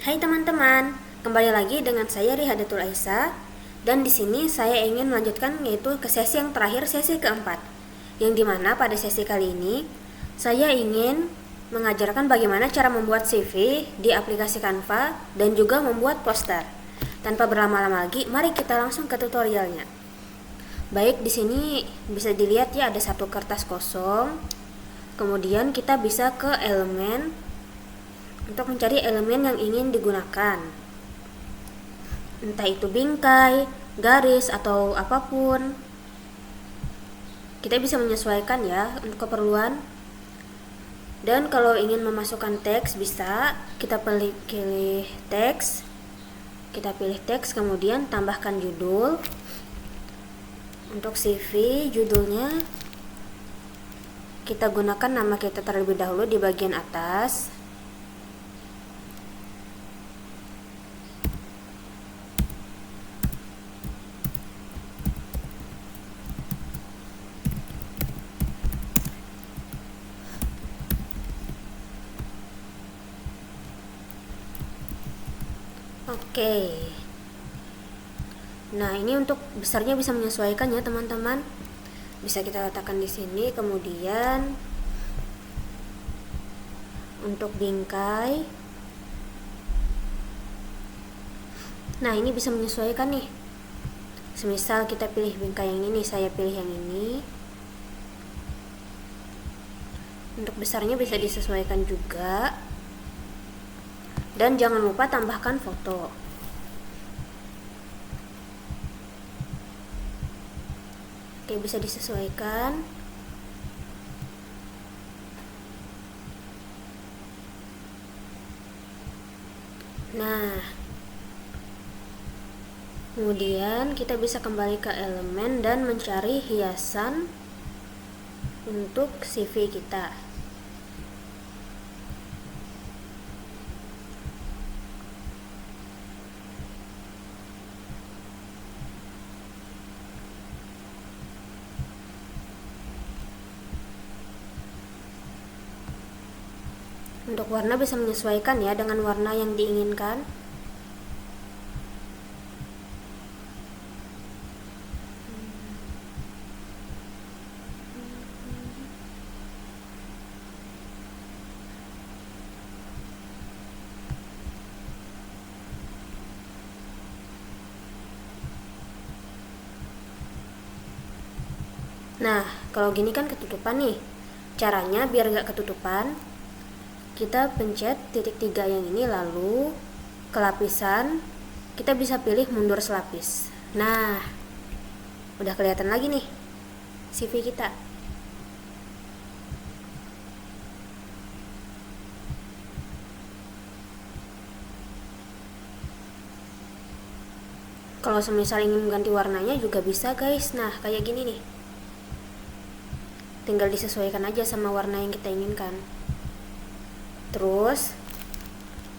Hai teman-teman, kembali lagi dengan saya Rihadatul Aisa, dan di sini saya ingin melanjutkan yaitu ke sesi yang terakhir, sesi keempat, yang dimana pada sesi kali ini saya ingin mengajarkan bagaimana cara membuat CV di aplikasi Canva dan juga membuat poster. Tanpa berlama-lama lagi, mari kita langsung ke tutorialnya. Baik, di sini bisa dilihat ya ada satu kertas kosong. Kemudian kita bisa ke elemen untuk mencari elemen yang ingin digunakan, entah itu bingkai, garis, atau apapun. Kita bisa menyesuaikan ya untuk keperluan. Dan kalau ingin memasukkan teks, bisa kita pilih teks, kemudian tambahkan judul. Untuk CV, judulnya kita gunakan nama kita terlebih dahulu di bagian atas. Oke. Nah, ini untuk besarnya bisa menyesuaikan ya, teman-teman. Bisa kita letakkan di sini, kemudian untuk bingkai. Nah, ini bisa menyesuaikan nih. Semisal kita pilih bingkai yang ini, saya pilih yang ini. Untuk besarnya bisa disesuaikan juga. Dan jangan lupa tambahkan foto. Oke, bisa disesuaikan. Nah, kemudian kita bisa kembali ke elemen dan mencari hiasan untuk CV kita. Untuk warna bisa menyesuaikan ya dengan warna yang diinginkan. Nah, kalau gini kan ketutupan nih. Caranya biar gak ketutupan, kita pencet titik 3 yang ini, lalu kelapisan kita bisa pilih mundur selapis. Nah, udah kelihatan lagi nih CV kita. Kalau semisal ingin mengganti warnanya juga bisa guys. Nah, kayak gini nih, tinggal disesuaikan aja sama warna yang kita inginkan. Terus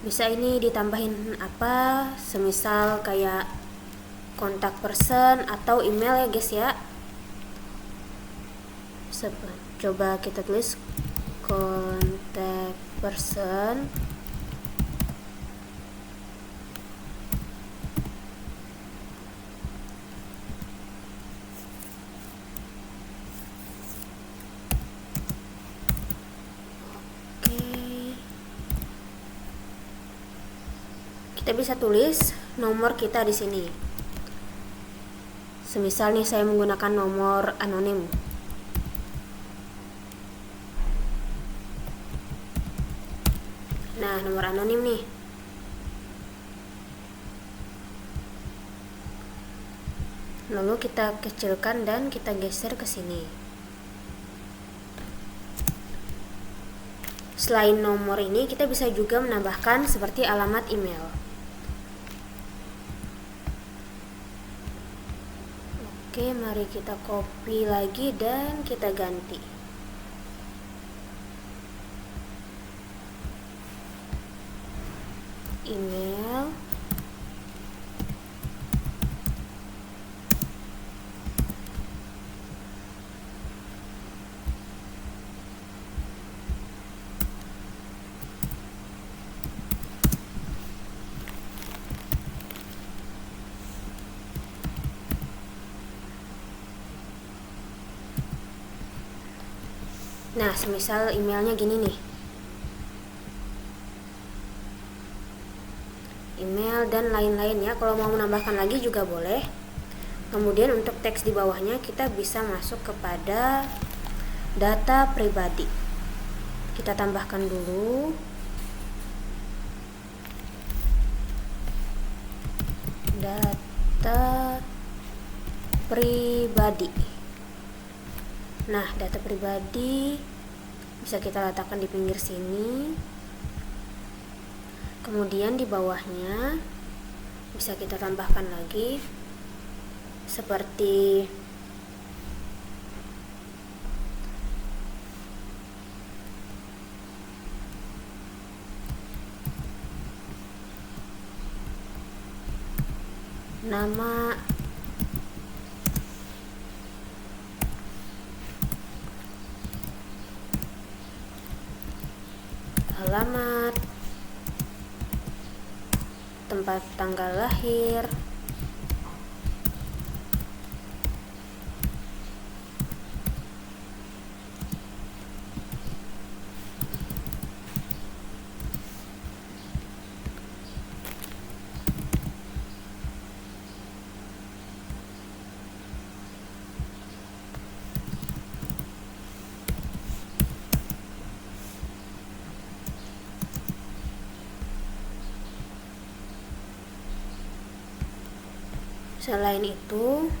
bisa ini ditambahin apa, semisal kayak kontak person atau email ya guys ya. Coba kita tulis kontak person. Kita bisa tulis nomor kita di sini. Semisal nih saya menggunakan nomor anonim. Nah, nomor anonim nih. Lalu kita kecilkan dan kita geser ke sini. Selain nomor ini, kita bisa juga menambahkan seperti alamat email. Oke, mari kita copy lagi dan kita ganti. Email. Nah, semisal emailnya gini nih, email dan lain-lain ya. Kalau mau menambahkan lagi juga boleh. Kemudian untuk teks di bawahnya kita bisa masuk kepada data pribadi. Kita tambahkan dulu data pribadi. Nah, data pribadi bisa kita letakkan di pinggir sini. Kemudian di bawahnya bisa kita tambahkan lagi seperti nama, alamat, tempat tanggal lahir, selain itu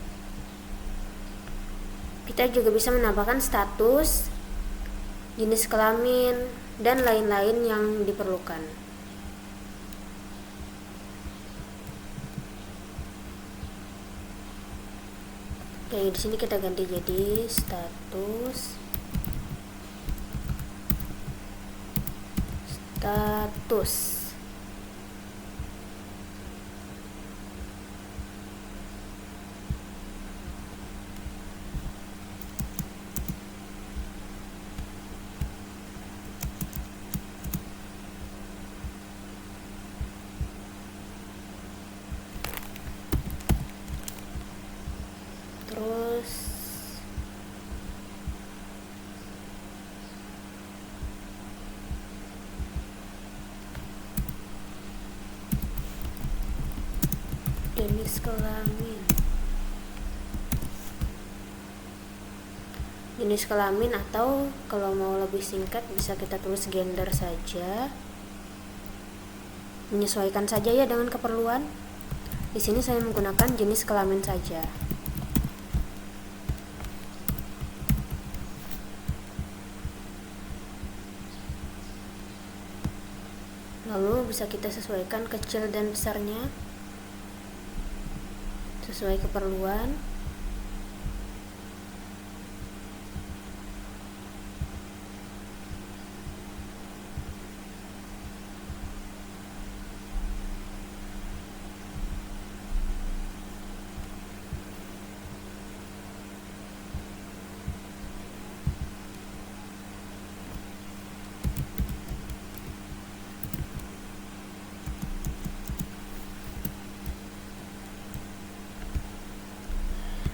kita juga bisa menambahkan status, jenis kelamin, dan lain-lain yang diperlukan. Oke, di sini kita ganti jadi status terus jenis kelamin atau kalau mau lebih singkat bisa kita tulis gender saja. Menyesuaikan saja ya dengan keperluan. Di sini saya menggunakan jenis kelamin saja. Lalu bisa kita sesuaikan kecil dan besarnya sesuai keperluan.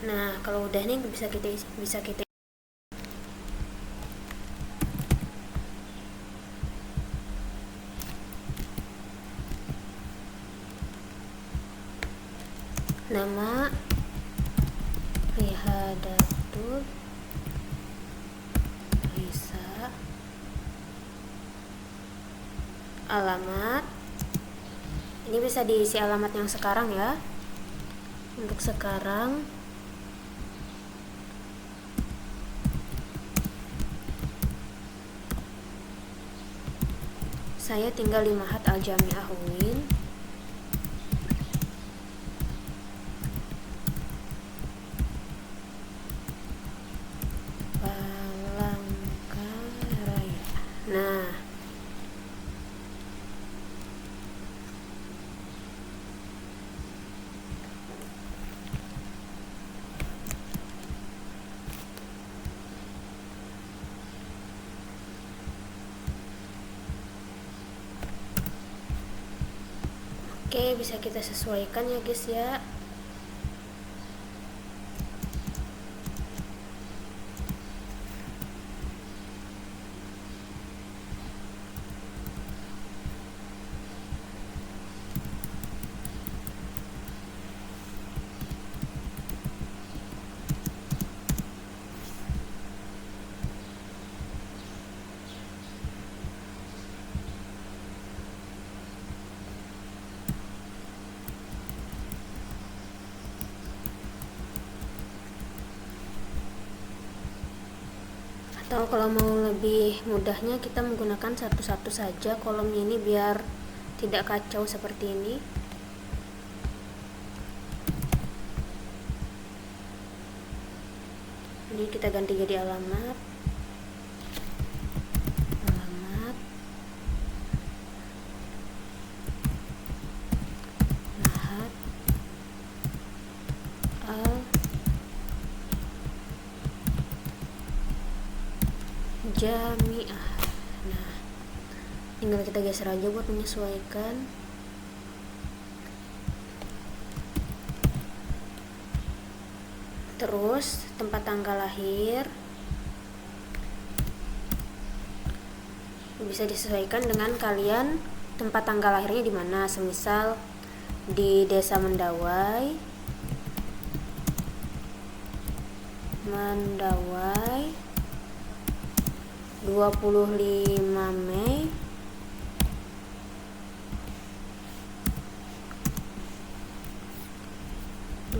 Nah, kalau udah nih bisa kita nama Rihadatul Aisa, alamat. Ini bisa diisi alamat yang sekarang ya. Untuk sekarang saya tinggal di Mahat Al-Jamiah UIN. Palangkaraya. Nah, oke, bisa kita sesuaikan ya guys ya. Atau kalau mau lebih mudahnya kita menggunakan satu-satu saja kolomnya ini biar tidak kacau seperti ini. Jadi kita ganti jadi alamat, Lahat al Jamiah. Nah, tinggal kita geser aja buat menyesuaikan. Terus tempat tanggal lahir bisa disesuaikan dengan kalian tempat tanggal lahirnya di mana. Semisal di Desa Mendawai 25 Mei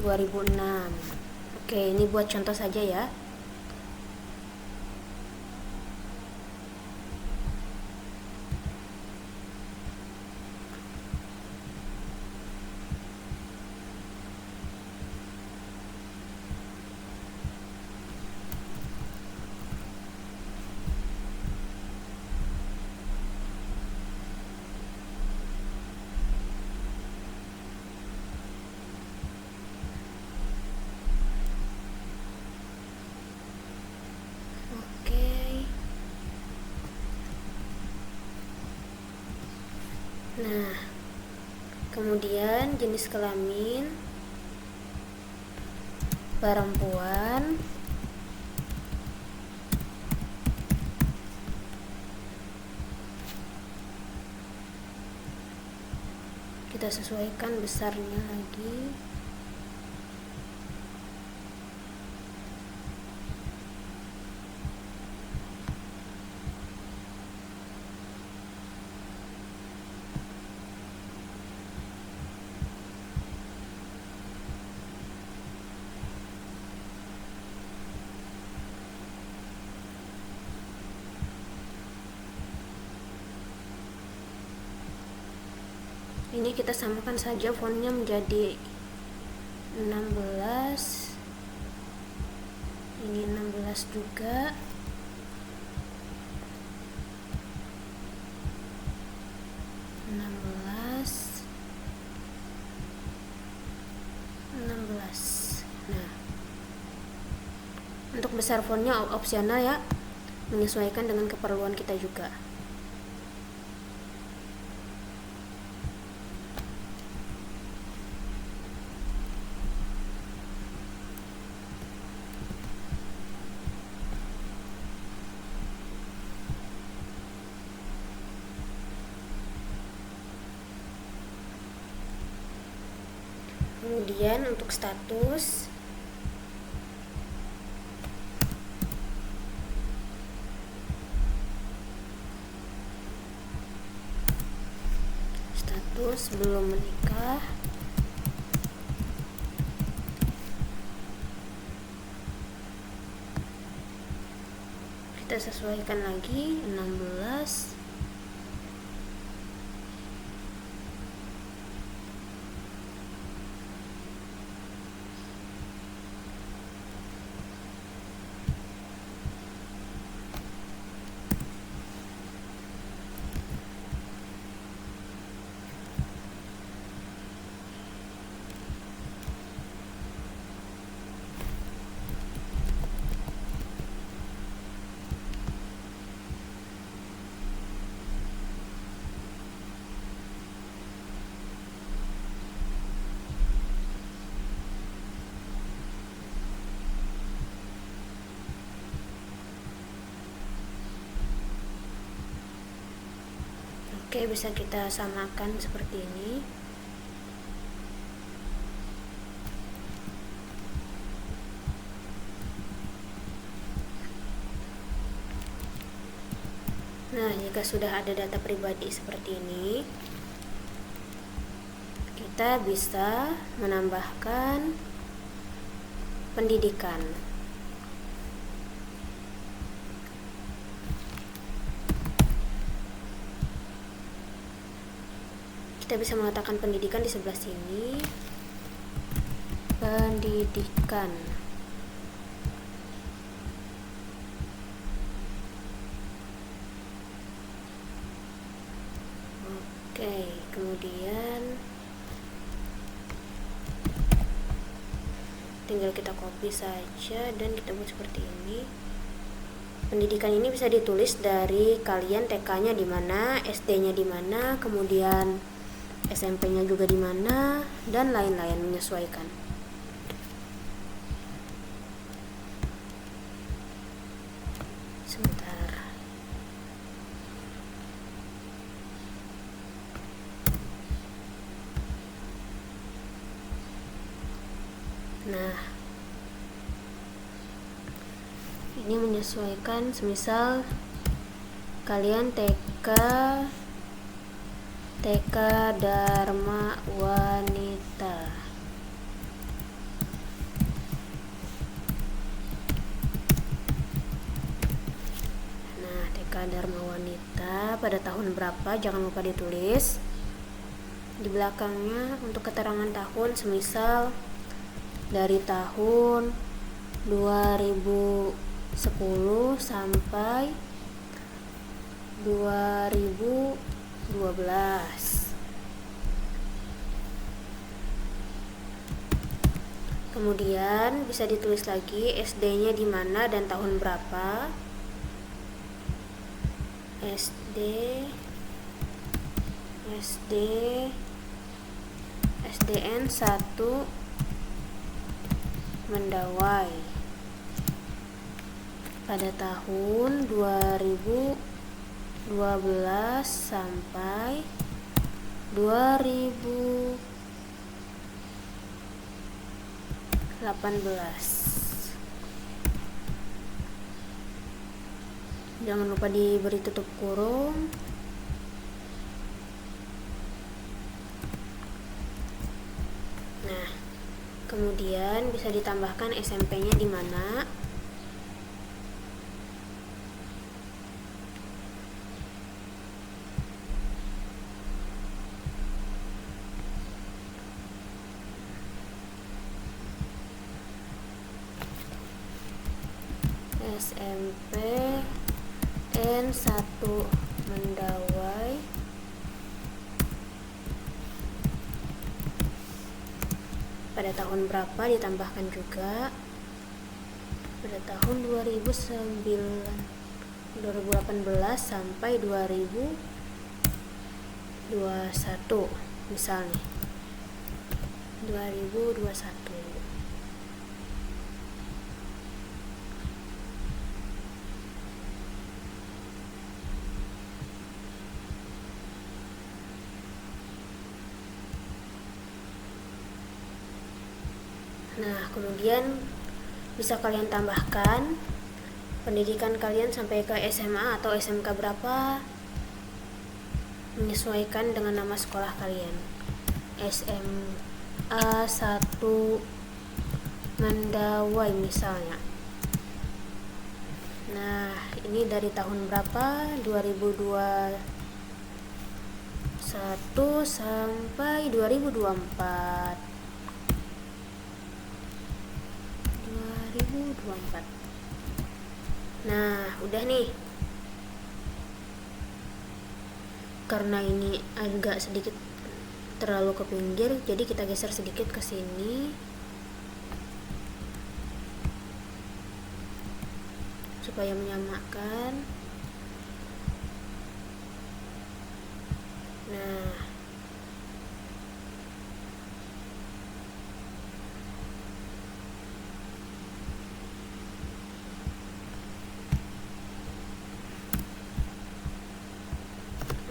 2006. Oke, ini buat contoh saja ya. Nah, kemudian jenis kelamin perempuan, kita sesuaikan besarnya lagi. Ini kita samakan saja fontnya menjadi 16. Ini 16 juga. Nah, untuk besar fontnya opsional ya, menyesuaikan dengan keperluan kita juga. Kemudian untuk status, belum menikah. Kita sesuaikan lagi 16. Oke, bisa kita samakan seperti ini. Nah, jika sudah ada data pribadi seperti ini, kita bisa menambahkan pendidikan. kita bisa meletakkan pendidikan di sebelah sini. Pendidikan. Oke, kemudian tinggal kita copy saja dan kita buat seperti ini. Pendidikan ini bisa ditulis dari kalian TK-nya di mana, SD-nya di mana, kemudian SMP-nya juga di mana, dan lain-lain, menyesuaikan. Sebentar. Nah, ini menyesuaikan, semisal kalian TK Dharma Wanita. Nah, TK Dharma Wanita pada tahun berapa, jangan lupa ditulis di belakangnya untuk keterangan tahun, semisal dari tahun 2010 sampai 2012. Kemudian bisa ditulis lagi SD-nya di mana dan tahun berapa. SDN 1 Mendawai pada tahun 2012 sampai 2018. Jangan lupa diberi tutup kurung. Nah, kemudian bisa ditambahkan SMP-nya di mana. SMP N1 Mendawai pada tahun berapa ditambahkan juga, pada tahun 2018 sampai 2021 misalnya 2021. Nah, kemudian bisa kalian tambahkan pendidikan kalian sampai ke SMA atau SMK berapa, menyesuaikan dengan nama sekolah kalian. SMA 1 Mendawai misalnya. Nah, ini dari tahun berapa? 2021 sampai 2024. Nah, udah nih. Karena ini agak sedikit terlalu ke pinggir, jadi kita geser sedikit ke sini supaya menyamakan. Nah,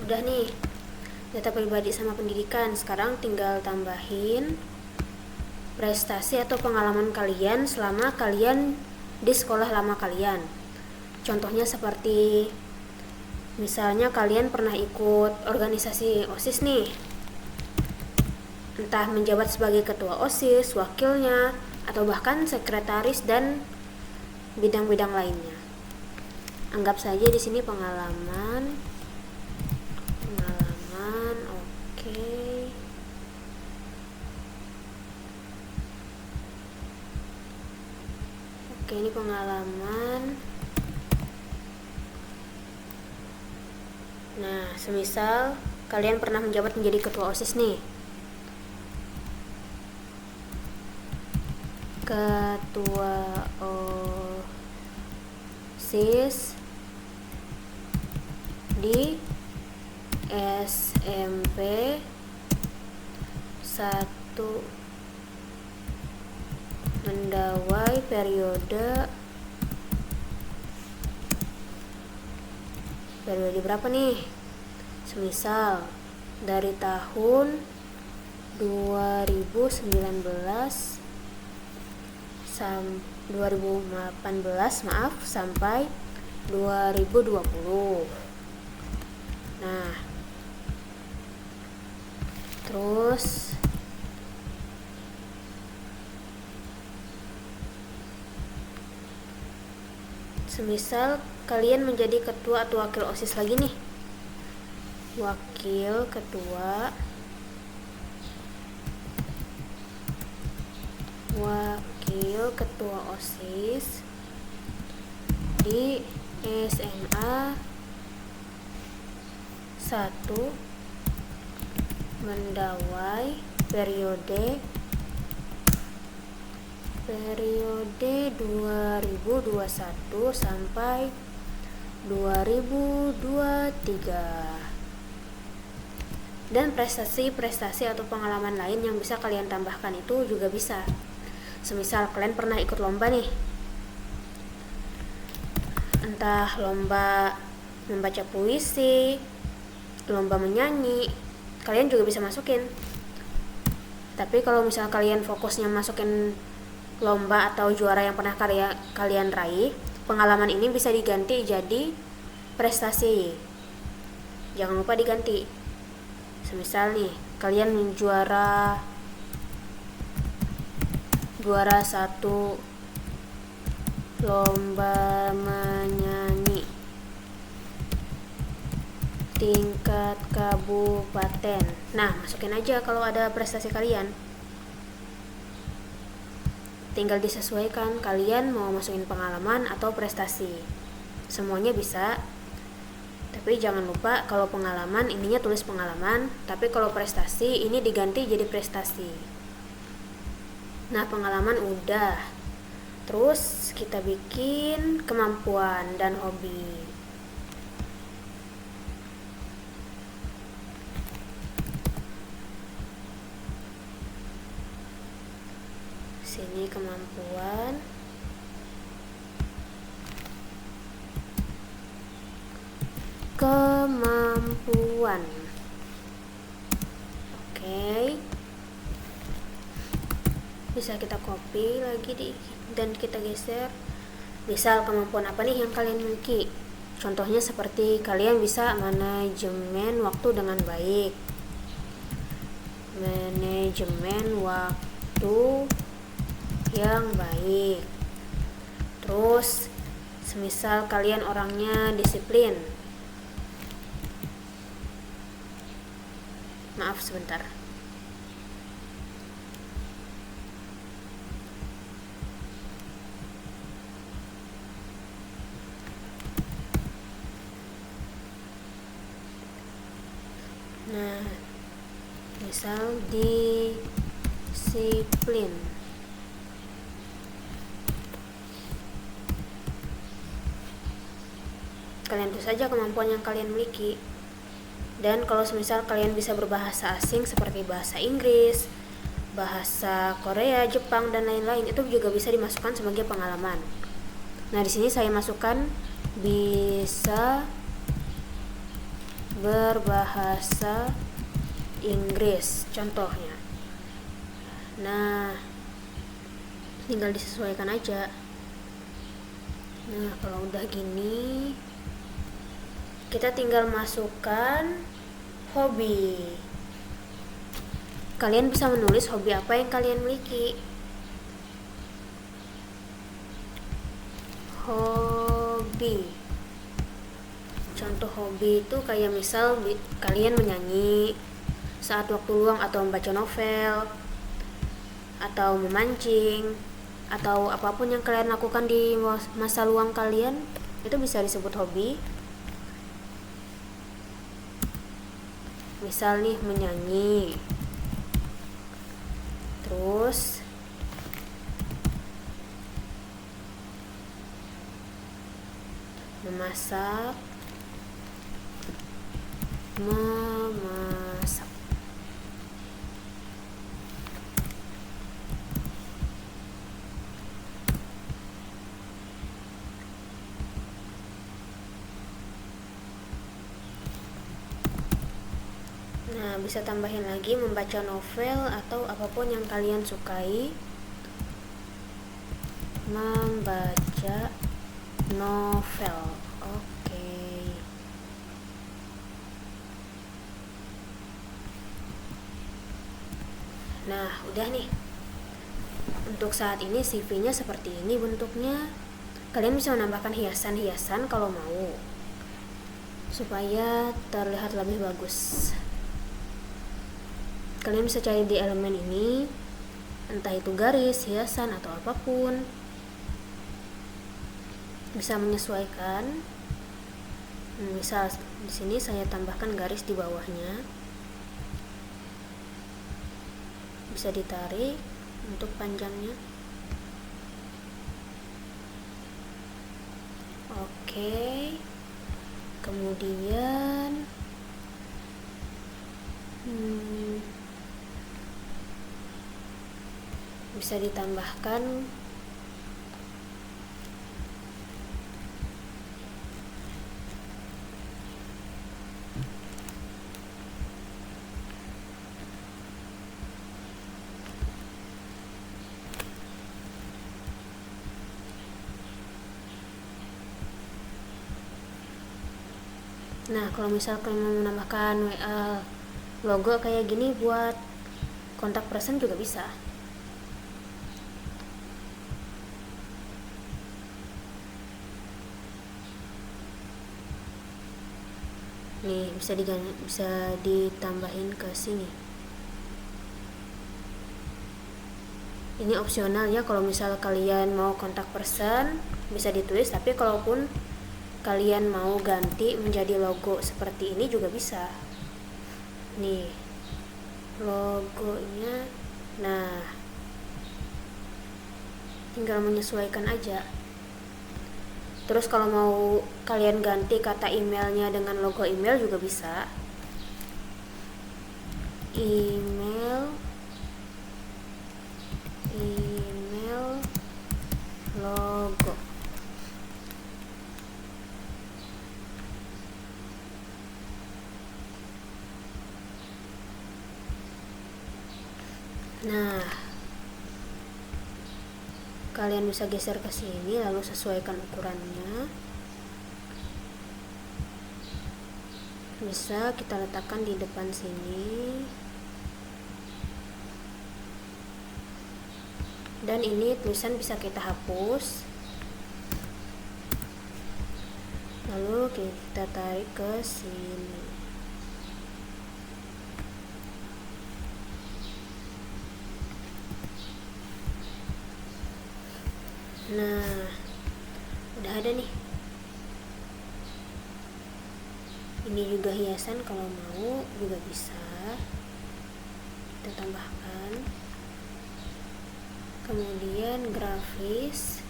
udah nih data pribadi sama pendidikan. Sekarang tinggal tambahin prestasi atau pengalaman kalian selama kalian di sekolah lama kalian. Contohnya seperti misalnya kalian pernah ikut organisasi OSIS nih, entah menjabat sebagai ketua OSIS, wakilnya, atau bahkan sekretaris dan bidang-bidang lainnya. Anggap saja di sini pengalaman. Oke. Oke, ini pengalaman. Nah, semisal kalian pernah menjabat menjadi ketua OSIS nih. Ketua OSIS di SMP 1 Mendawai periode berapa nih? Semisal dari tahun 2018 sampai 2020. Nah, terus semisal kalian menjadi ketua atau wakil OSIS lagi nih. Wakil ketua OSIS di SMA 1 Mendawai periode 2021 sampai 2023. Dan prestasi atau pengalaman lain yang bisa kalian tambahkan itu juga bisa. Semisal kalian pernah ikut lomba nih, entah lomba membaca puisi, lomba menyanyi, kalian juga bisa masukin. Tapi kalau misal kalian fokusnya masukin lomba atau juara yang pernah kalian raih, pengalaman ini bisa diganti jadi prestasi. Jangan lupa diganti. Semisal nih, kalian juara 1 lomba menyanyi tingkat kabupaten. Nah, masukin aja kalau ada prestasi kalian. Tinggal disesuaikan kalian mau masukin pengalaman atau prestasi. Semuanya bisa. Tapi jangan lupa kalau pengalaman ininya tulis pengalaman, tapi kalau prestasi ini diganti jadi prestasi. Nah, pengalaman udah. Terus kita bikin kemampuan dan hobi. Sini kemampuan. Oke. Bisa kita copy lagi dan kita geser. Misal kemampuan apa nih yang kalian miliki? Contohnya seperti kalian bisa manajemen waktu dengan baik, manajemen waktu yang baik. Terus semisal kalian orangnya disiplin. Maaf sebentar. Nah, misal disiplin. Kalian tulis saja kemampuan yang kalian miliki. Dan kalau semisal kalian bisa berbahasa asing seperti bahasa Inggris, bahasa Korea, Jepang, dan lain-lain, itu juga bisa dimasukkan sebagai pengalaman. Nah, di sini saya masukkan bisa berbahasa Inggris contohnya. Nah, tinggal disesuaikan aja. Nah, kalau udah gini, kita tinggal masukkan hobi. Kalian bisa menulis hobi apa yang kalian miliki. Hobi. Contoh hobi itu kayak misal kalian menyanyi saat waktu luang, atau membaca novel, atau memancing, atau apapun yang kalian lakukan di masa luang kalian itu bisa disebut hobi. Misal nih menyanyi, terus memasak. Nah, bisa tambahin lagi membaca novel atau apapun yang kalian sukai. Membaca novel. Oke. Nah, udah nih. Untuk saat ini CV-nya seperti ini bentuknya. Kalian bisa menambahkan hiasan-hiasan kalau mau, supaya terlihat lebih bagus. Kalian bisa cari di elemen ini, entah itu garis, hiasan, atau apapun. Bisa menyesuaikan. Misal di sini saya tambahkan garis di bawahnya. Bisa ditarik untuk panjangnya. Oke. Kemudian bisa ditambahkan Nah, kalau misal kalian mau menambahkan logo kayak gini buat kontak person juga bisa. Nih, bisa ditambahin ke sini. Ini opsional ya, kalau misal kalian mau kontak person bisa ditulis, tapi kalaupun kalian mau ganti menjadi logo seperti ini juga bisa. Nih, logonya. Nah, tinggal menyesuaikan aja. Terus kalau mau kalian ganti kata emailnya dengan logo email juga bisa. Email logo. Nah, kalian bisa geser ke sini lalu sesuaikan ukurannya. Bisa kita letakkan di depan sini. Dan ini tulisan bisa kita hapus. Lalu kita tarik ke sini. Nah, udah ada nih. Ini juga hiasan, kalau mau juga bisa kita tambahkan. Kemudian grafis.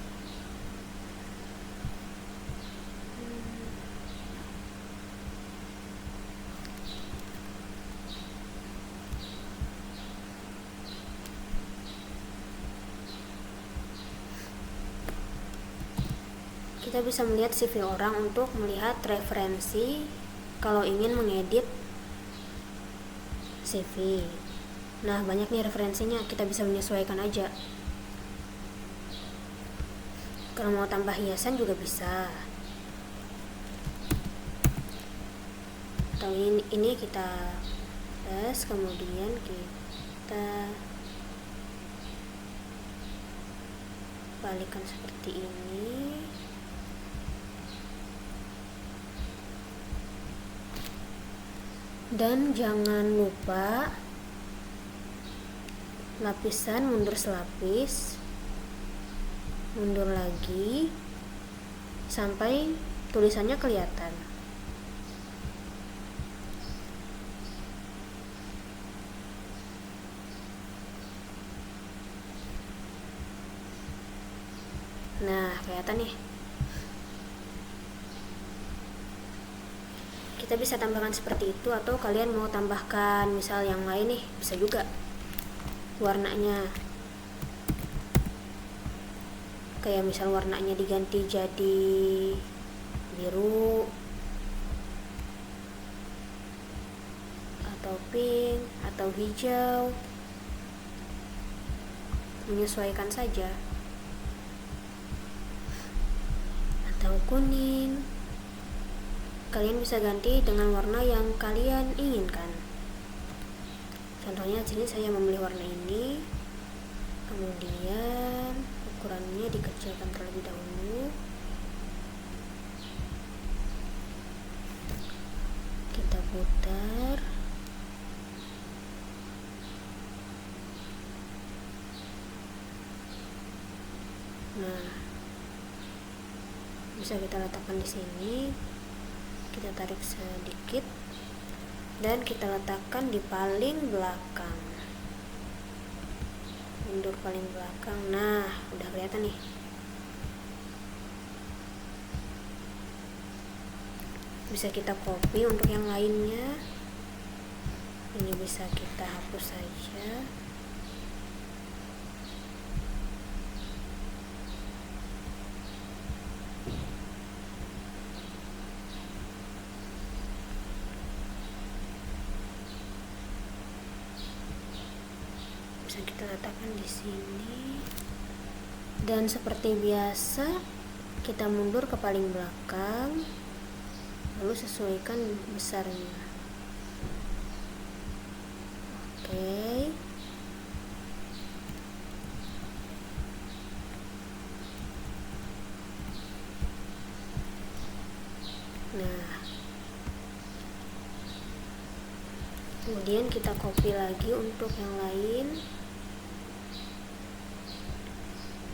Kita bisa melihat CV orang untuk melihat referensi kalau ingin mengedit CV. Nah, banyak nih referensinya, kita bisa menyesuaikan aja. Kalau mau tambah hiasan juga bisa. Atau ini kita tes, kemudian kita balikkan seperti ini. Dan jangan lupa lapisan mundur selapis. mundur lagi sampai tulisannya kelihatan. Nah, kelihatan nih. Kita bisa tambahkan seperti itu, atau kalian mau tambahkan misal yang lain nih, bisa juga warnanya. Kayak misal warnanya diganti jadi biru atau pink atau hijau, menyesuaikan saja, atau kuning. Kalian bisa ganti dengan warna yang kalian inginkan. Contohnya sini saya memilih warna ini, kemudian ukurannya dikecilkan terlebih dahulu. Kita putar. Nah, bisa kita letakkan di sini. Kita tarik sedikit dan kita letakkan di paling belakang. Mundur paling belakang. Nah, udah kelihatan nih. Bisa kita copy untuk yang lainnya. Ini bisa kita hapus saja. Bisa kita letakkan di sini. Dan seperti biasa, kita mundur ke paling belakang, lalu sesuaikan besarnya. Oke. Nah, kemudian kita copy lagi untuk yang lain.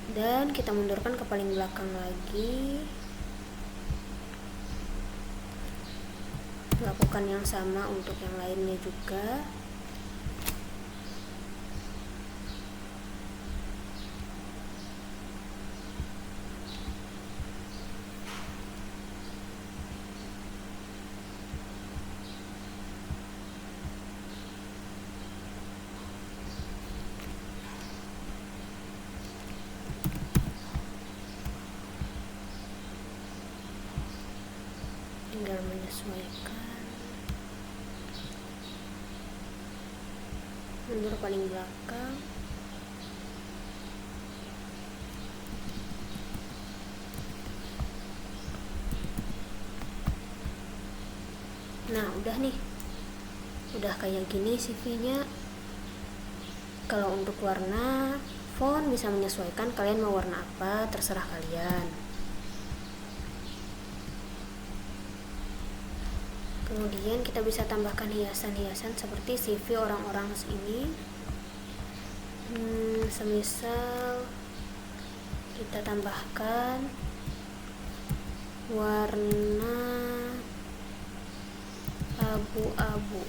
Dan kita mundurkan ke paling belakang lagi. Lakukan yang sama untuk yang lainnya juga. Tinggal menyesuaikan. Mundur paling belakang. Nah, udah nih. Udah kayak gini CV-nya. Kalau untuk warna, font bisa menyesuaikan, kalian mau warna apa, terserah kalian. Kemudian kita bisa tambahkan hiasan-hiasan seperti CV orang-orang ini. Semisal kita tambahkan warna abu-abu.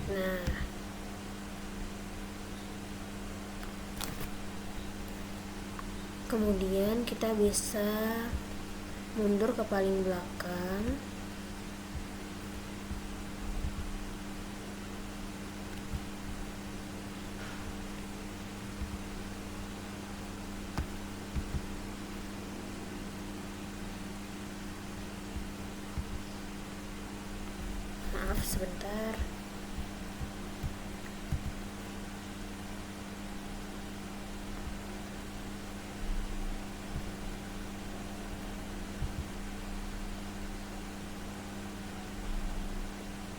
Nah, kemudian kita bisa mundur ke paling belakang. Maaf sebentar.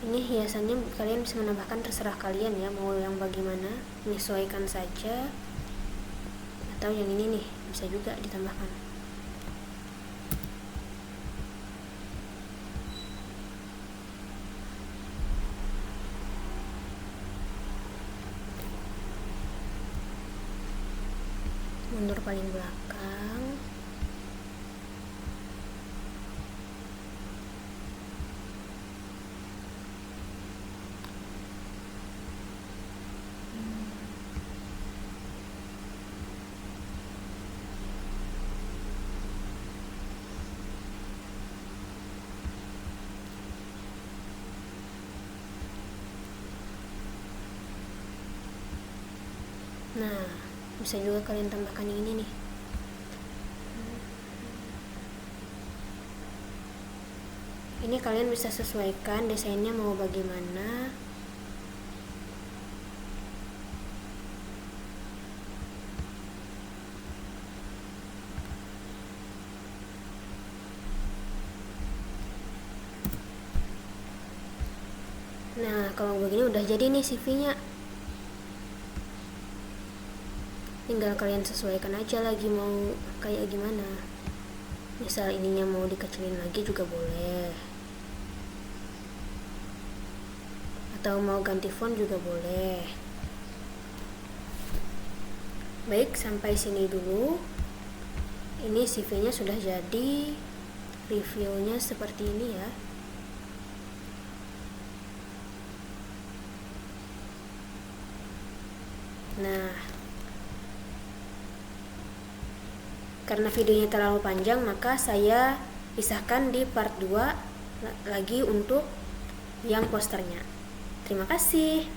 Ini hiasannya kalian bisa menambahkan, terserah kalian ya, mau yang bagaimana, menyesuaikan saja. Atau yang ini nih, bisa juga ditambahkan. Mundur paling belakang. Nah, bisa juga kalian tambahkan yang ini nih. Ini kalian bisa sesuaikan desainnya mau bagaimana. Nah, kalau begini udah jadi nih CV-nya. Tinggal kalian sesuaikan aja lagi mau kayak gimana. Misal ininya mau dikecilin lagi juga boleh, atau mau ganti font juga boleh. Baik, sampai sini dulu. Ini CV-nya sudah jadi. Reviewnya seperti ini ya. Nah, karena videonya terlalu panjang, maka saya pisahkan di part 2 lagi untuk yang posternya. Terima kasih.